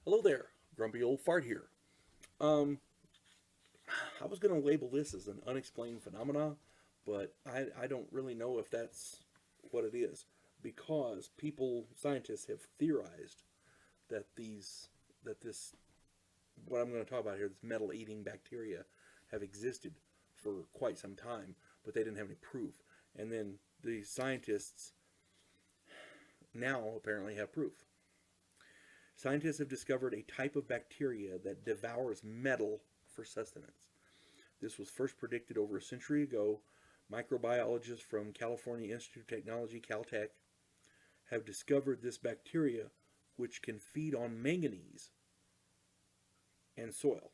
Hello there, grumpy old fart here. Um, I was going to label this as an unexplained phenomena, but I don't really know if that's what it is because scientists have theorized that this, what I'm going to talk about here, this metal eating bacteria, have existed for quite some time, but they didn't have any proof. And then the scientists now apparently have proof. Scientists have discovered a type of bacteria that devours metal for sustenance. This was first predicted over a century ago. Microbiologists from California Institute of Technology, Caltech, have discovered this bacteria which can feed on manganese and soil.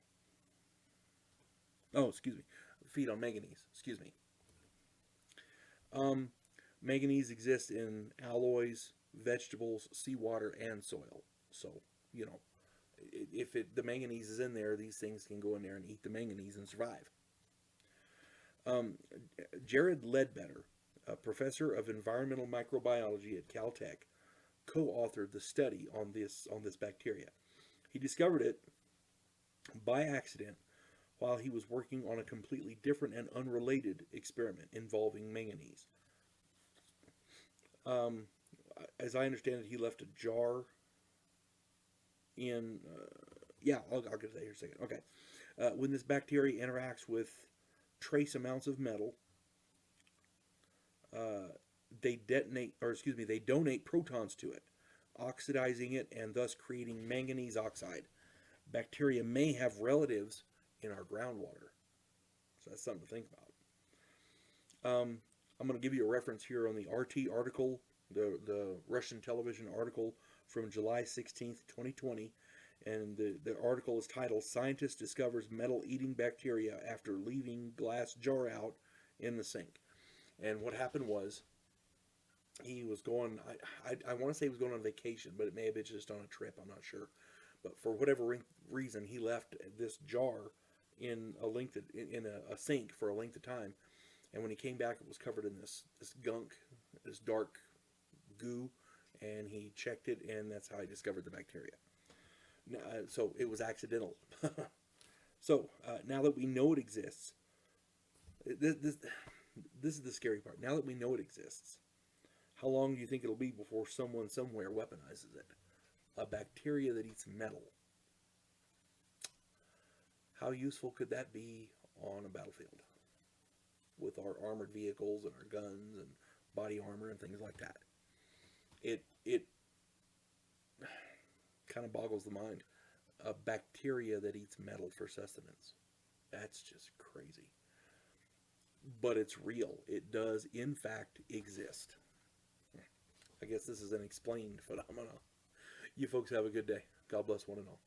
Oh, excuse me. Feed on manganese. Excuse me. Um, Manganese exists in alloys, vegetables, seawater, and soil. So, you know, if the manganese is in there, these things can go in there and eat the manganese and survive. Um, Jared Ledbetter, a professor of environmental microbiology at Caltech, co-authored the study on this bacteria. He discovered it by accident while he was working on a completely different and unrelated experiment involving manganese. Um, as I understand it, he left a jar in. Yeah, I'll get to that here in a second. Okay. When this bacteria interacts with trace amounts of metal, uh, they donate protons to it, oxidizing it and thus creating manganese oxide. Bacteria may have relatives in our groundwater. So that's something to think about. I'm going to give you a reference here on the RT article, the Russian television article from July 16th, 2020. And the article is titled Scientist Discovers Metal Eating Bacteria After Leaving Glass Jar Out in the Sink. And what happened was he was going, I want to say he was going on vacation, but it may have been just on a trip, I'm not sure. But for whatever reason, he left this jar in a sink for a length of time. And when he came back, it was covered in this gunk, this dark goo, and he checked it, and that's how he discovered the bacteria. So it was accidental. So now that we know it exists, this is the scary part. Now that we know it exists, how long do you think it'll be before someone somewhere weaponizes it? A bacteria that eats metal. How useful could that be on a battlefield with our armored vehicles and our guns and body armor and things like that? It kind of boggles the mind. A bacteria that eats metal for sustenance. That's just crazy. But it's real. It does, in fact, exist. I guess this is an explained phenomena. You folks have a good day. God bless one and all.